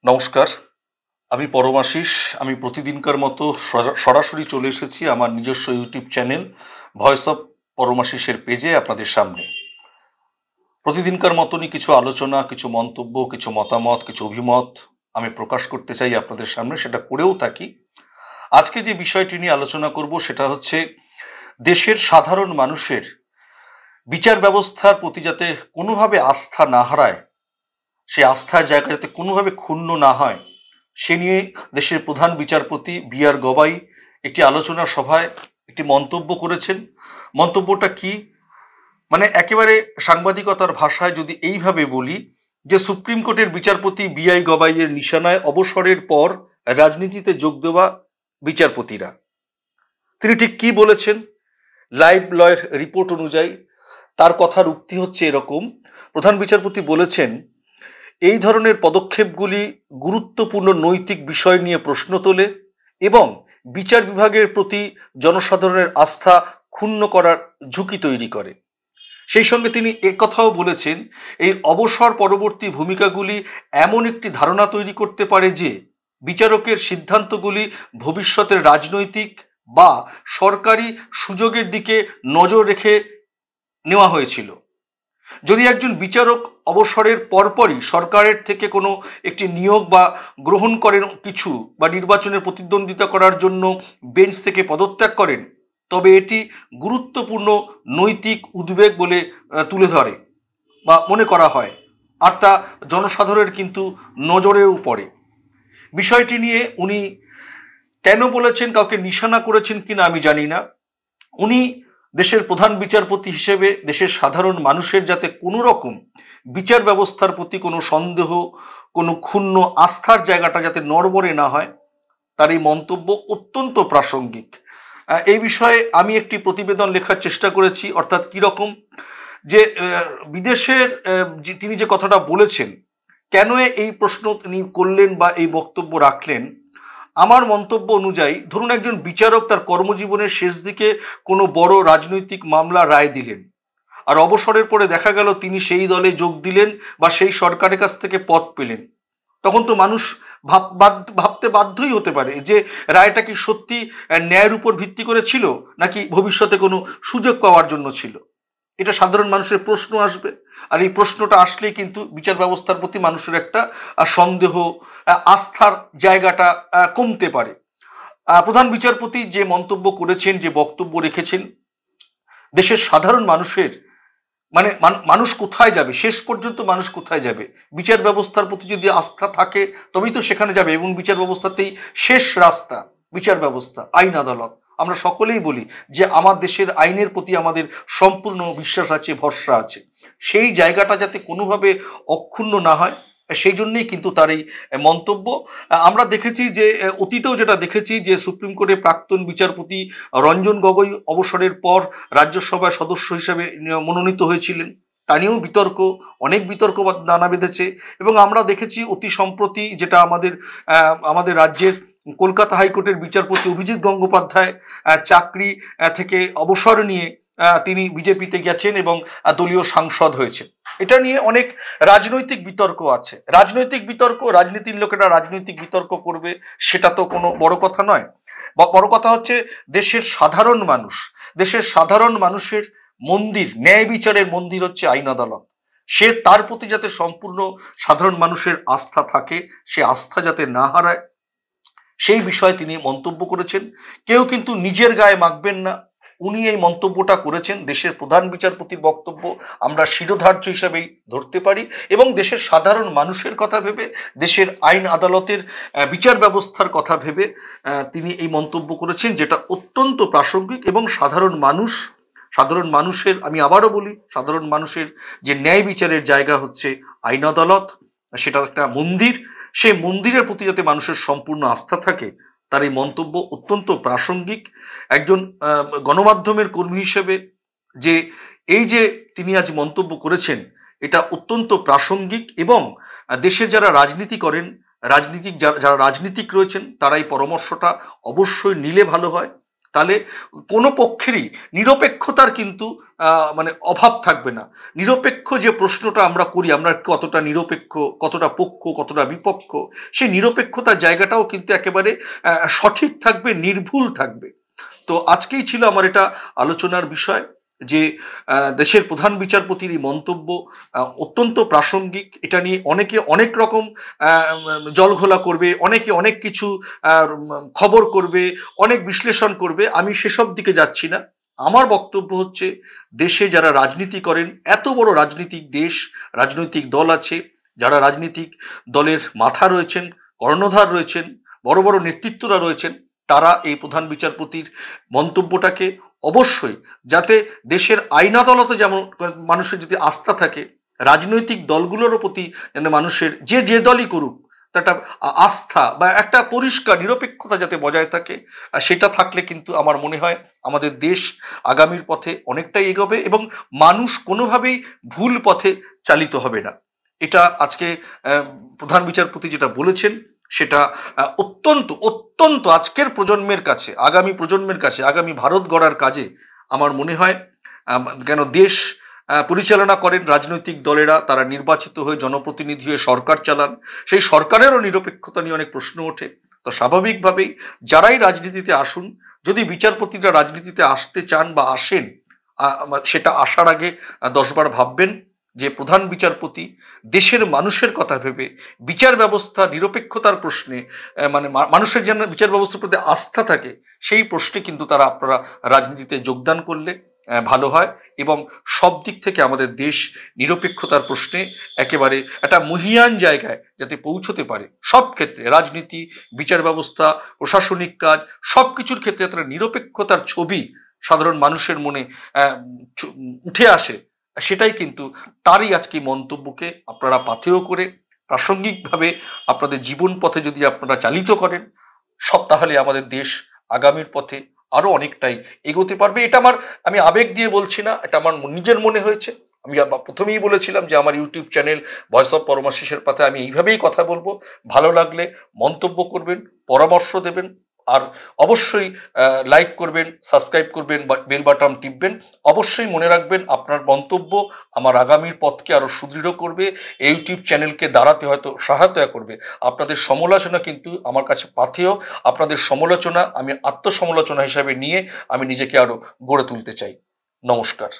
নমস্কার, আমি পরমাশিস। আমি প্রতিদিনকার মতো সরাসরি চলে এসেছি আমার নিজস্ব ইউটিউব চ্যানেল ভয়েস অফ পরমাশিসের পেজে আপনাদের সামনে। প্রতিদিনকার মতনই কিছু আলোচনা, কিছু মন্তব্য, কিছু মতামত, কিছু অভিমত আমি প্রকাশ করতে চাই আপনাদের সামনে, সেটা করেও থাকি। আজকে যে বিষয়টি নিয়ে আলোচনা করব সেটা হচ্ছে দেশের সাধারণ মানুষের বিচার ব্যবস্থার প্রতি যাতে কোনোভাবে আস্থা না হারায়, সেই আস্থার জায়গা যাতে কোনোভাবে ক্ষুণ্ণ না হয়, সে নিয়ে দেশের প্রধান বিচারপতি বি.আর. গবাই একটি আলোচনা সভায় একটি মন্তব্য করেছেন। মন্তব্যটা কি, মানে একেবারে সাংবাদিকতার ভাষায় যদি এইভাবে বলি যে সুপ্রিম কোর্টের বিচারপতি বি.আই. গবাইয়ের নিশানায় অবসরের পর রাজনীতিতে যোগ দেওয়া বিচারপতিরা। তিনি ঠিক কি বলেছেন? লাইভ লয়ের রিপোর্ট অনুযায়ী তার কথার উক্তি হচ্ছে এরকম। প্রধান বিচারপতি বলেছেন, এই ধরনের পদক্ষেপগুলি গুরুত্বপূর্ণ নৈতিক বিষয় নিয়ে প্রশ্ন তোলে এবং বিচার বিভাগের প্রতি জনসাধারণের আস্থা ক্ষুণ্ণ করার ঝুঁকি তৈরি করে। সেই সঙ্গে তিনি একথাও বলেছেন, এই অবসর পরবর্তী ভূমিকাগুলি এমন একটি ধারণা তৈরি করতে পারে যে বিচারকের সিদ্ধান্তগুলি ভবিষ্যতের রাজনৈতিক বা সরকারি সুযোগের দিকে নজর রেখে নেওয়া হয়েছিল। যদি একজন বিচারক অবসরের পরপরই সরকারের থেকে কোনো একটি নিয়োগ বা গ্রহণ করেন কিছু বা নির্বাচনে প্রতিদ্বন্দ্বিতা করার জন্য বেঞ্চ থেকে পদত্যাগ করেন, তবে এটি গুরুত্বপূর্ণ নৈতিক উদ্বেগ বলে তুলে ধরে বা মনে করা হয়, আর তা জনসাধারণের কিন্তু নজরেও পড়ে। বিষয়টি নিয়ে উনি কেন বলেছেন, কাউকে নিশানা করেছেন কিনা আমি জানি না। উনি দেশের প্রধান বিচারপতি হিসেবে দেশের সাধারণ মানুষের যাতে কোনো রকম বিচার ব্যবস্থার প্রতি কোনো সন্দেহ, কোনো ক্ষুণ্ণ আস্থার জায়গাটা যাতে নড়বড়ে না হয়, তার এই মন্তব্য অত্যন্ত প্রাসঙ্গিক। এই বিষয়ে আমি একটি প্রতিবেদন লেখার চেষ্টা করেছি, অর্থাৎ কীরকম যে বিদেশের তিনি যে কথাটা বলেছেন, কেন এই প্রশ্ন তিনি করলেন বা এই বক্তব্য রাখলেন। আমার মন্তব্য অনুযায়ী, ধরুন একজন বিচারক তার কর্মজীবনের শেষ দিকে কোনো বড় রাজনৈতিক মামলা রায় দিলেন, আর অবসরের পরে দেখা গেল তিনি সেই দলে যোগ দিলেন বা সেই সরকারের কাছ থেকে পদ পেলেন, তখন তো মানুষ ভাবতে বাধ্যই হতে পারে যে রায়টা কি সত্যি ন্যায়ের উপর ভিত্তি করে ছিল নাকি ভবিষ্যতে কোনো সুযোগ পাওয়ার জন্য ছিল। এটা সাধারণ মানুষের প্রশ্ন আসবে, আর এই প্রশ্নটা আসলেই কিন্তু বিচার ব্যবস্থার প্রতি মানুষের একটা সন্দেহ, আস্থার জায়গাটা কমতে পারে। প্রধান বিচারপতি যে মন্তব্য করেছেন, যে বক্তব্য রেখেছেন, দেশের সাধারণ মানুষের মানে মানুষ কোথায় যাবে, শেষ পর্যন্ত মানুষ কোথায় যাবে? বিচার ব্যবস্থার প্রতি যদি আস্থা থাকে তবেই তো সেখানে যাবে, এবং বিচার ব্যবস্থাতেই শেষ রাস্তা বিচার ব্যবস্থা, আইন আদালত। আমরা সকলেই বলি যে আমার দেশের আইনের প্রতি আমাদের সম্পূর্ণ বিশ্বাস আছে, ভরসা আছে। সেই জায়গাটা যাতে কোনোভাবে অক্ষুণ্ণ না হয়, সেই জন্যেই কিন্তু তার এই মন্তব্য। আমরা দেখেছি যে অতীতেও যেটা দেখেছি যে সুপ্রিম কোর্টের প্রাক্তন বিচারপতি রঞ্জন গগৈ অবসরের পর রাজ্যসভার সদস্য হিসেবে মনোনীত হয়েছিলেন। তা নিয়েও অনেক বিতর্ক নানা বেঁধেছে। এবং আমরা দেখেছি অতি সম্প্রতি যেটা আমাদের রাজ্যের কলকাতা হাইকোর্টের বিচারপতি অভিজিৎ গঙ্গোপাধ্যায় চাকরি থেকে অবসর নিয়ে তিনি বিজেপিতে গেছেন এবং দলীয় সাংসদ হয়েছে। এটা নিয়ে অনেক রাজনৈতিক বিতর্ক আছে। রাজনৈতিক বিতর্ক, রাজনীতির লোকেরা রাজনৈতিক বিতর্ক করবে, সেটা তো কোনো বড় কথা নয়। বড় কথা হচ্ছে দেশের সাধারণ মানুষের মন্দির, ন্যায় বিচারের মন্দির হচ্ছে আইন আদালত। তার প্রতি যাতে সম্পূর্ণ সাধারণ মানুষের আস্থা থাকে, সে আস্থা যাতে না হারায়, সেই বিষয়ে তিনি মন্তব্য করেছেন। কেউ কিন্তু নিজের গায়ে মাখবেন না। উনি এই মন্তব্যটা করেছেন, দেশের প্রধান বিচারপতির বক্তব্য আমরা শিরোধার্য হিসাবেই ধরতে পারি, এবং দেশের সাধারণ মানুষের কথা ভেবে, দেশের আইন আদালতের বিচার ব্যবস্থার কথা ভেবে তিনি এই মন্তব্য করেছেন, যেটা অত্যন্ত প্রাসঙ্গিক। এবং সাধারণ মানুষের, আমি আবারও বলি, সাধারণ মানুষের যে ন্যায় বিচারের জায়গা হচ্ছে আইন আদালত, সেটা একটা মন্দির। সেই মন্দিরের প্রতি যাতে মানুষের সম্পূর্ণ আস্থা থাকে, তার এই মন্তব্য অত্যন্ত প্রাসঙ্গিক। একজন গণমাধ্যমের কর্মী হিসেবে যে তিনি আজ মন্তব্য করেছেন, এটা অত্যন্ত প্রাসঙ্গিক। এবং দেশের যারা রাজনীতি করেন, যারা রাজনীতিক রয়েছেন, তারা এই পরামর্শটা অবশ্যই নিলে ভালো হয়। তাহলে কোনো পক্ষেরই নিরপেক্ষতার কিন্তু মানে অভাব থাকবে না। নিরপেক্ষ যে প্রশ্নটা আমরা করি, আমরা কতটা নিরপেক্ষ, কতটা পক্ষ, কতটা বিপক্ষ, সেই নিরপেক্ষতার জায়গাটাও কিন্তু একেবারে সঠিক থাকবে, নির্ভুল থাকবে। তো আজকেই ছিল আমার এটা আলোচনার বিষয় যে দেশের প্রধান বিচারপতির এই মন্তব্য অত্যন্ত প্রাসঙ্গিক। এটা নিয়ে অনেকে অনেক রকম জলঘোলা করবে, অনেকে অনেক কিছু খবর করবে, অনেক বিশ্লেষণ করবে। আমি সেসব দিকে যাচ্ছি না। আমার বক্তব্য হচ্ছে, দেশে যারা রাজনীতি করেন, এত বড় রাজনৈতিক দেশ, রাজনৈতিক দল আছে, যারা রাজনৈতিক দলের মাথা রয়েছেন, কর্ণধার রয়েছেন, বড় বড় নেতৃত্বরা রয়েছেন, তারা এই প্রধান বিচারপতির মন্তব্যটাকে অবশ্যই, যাতে দেশের আইন আদালতে যেমন মানুষের যদি আস্থা থাকে, রাজনৈতিক দলগুলোর প্রতি যেন মানুষের যে দলই করুক একটা আস্থা বা একটা পরিষ্কার নিরপেক্ষতা যাতে বজায় থাকে, সেটা থাকলে কিন্তু আমার মনে হয় আমাদের দেশ আগামীর পথে অনেকটাই এগোবে এবং মানুষ কোনোভাবেই ভুল পথে চালিত হবে না। এটা আজকে প্রধান বিচারপতি যেটা বলেছেন, সেটা অত্যন্ত অত্যন্ত আজকের প্রজন্মের কাছে, আগামী প্রজন্মের কাছে, আগামী ভারত গড়ার কাজে আমার মনে হয়। কেন দেশ পরিচালনা করেন রাজনৈতিক দলেরা, তারা নির্বাচিত হয়ে জনপ্রতিনিধি হয়ে সরকার চালান, সেই সরকারেরও নিরপেক্ষতা নিয়ে অনেক প্রশ্ন ওঠে। তো স্বাভাবিকভাবেই যারাই রাজনীতিতে আসুন, যদি বিচারপতিরা রাজনীতিতে আসতে চান বা আসেন, সেটা আসার আগে 10 বার ভাববেন যে প্রধান বিচারপতি দেশের মানুষের কথা ভেবে বিচার ব্যবস্থা নিরপেক্ষতার প্রশ্নে, মানে মানুষের যেন বিচার ব্যবস্থার প্রতি আস্থা থাকে, সেই প্রশ্নে কিন্তু আপনারা রাজনীতিতে যোগদান করলে ভালো হয় এবং সব দিক থেকে আমাদের দেশ নিরপেক্ষতার প্রশ্নে একেবারে একটা মহিয়ান জায়গায় যাতে পৌঁছতে পারে। সব ক্ষেত্রে রাজনীতি, বিচার ব্যবস্থা, প্রশাসনিক কাজ, সব কিছুর ক্ষেত্রে একটা নিরপেক্ষতার ছবি সাধারণ মানুষের মনে উঠে আসে। সেটাই কিন্তু তারই আজকে মন্তব্যকে আপনারা পাথেয় করে প্রাসঙ্গিকভাবে আপনাদের জীবন পথে যদি আপনারা চালিত করেন, তাহলে আমাদের দেশ আগামীর পথে আরো অনেকটাই এগোতে পারবে। এটা আমি আবেগ দিয়ে বলছি না, এটা আমার নিজের মনে হয়েছে। আমি প্রথমেই বলেছিলাম যে আমার ইউটিউব চ্যানেল ভয়েস অফ পরমাশিসের পাতে আমি এইভাবেই কথা বলবো। ভালো লাগলে মন্তব্য করবেন, পরামর্শ দেবেন, আর অবশ্যই লাইক করবেন, সাবস্ক্রাইব করবেন, বেল বাটন টিপবেন। অবশ্যই মনে রাখবেন, আপনার মন্তব্য আমার আগামীর পথকে আরো সুদৃঢ় করবে, ইউটিউব চ্যানেলকে দাঁড়াতে হয়তো সহায়তা করবে। আপনাদের সমালোচনা কিন্তু আমার কাছে পাথেয়। আপনাদের সমালোচনা আমি আত্মসমালোচনা হিসাবে নিয়ে আমি নিজেকে আরো গড়ে তুলতে চাই। নমস্কার।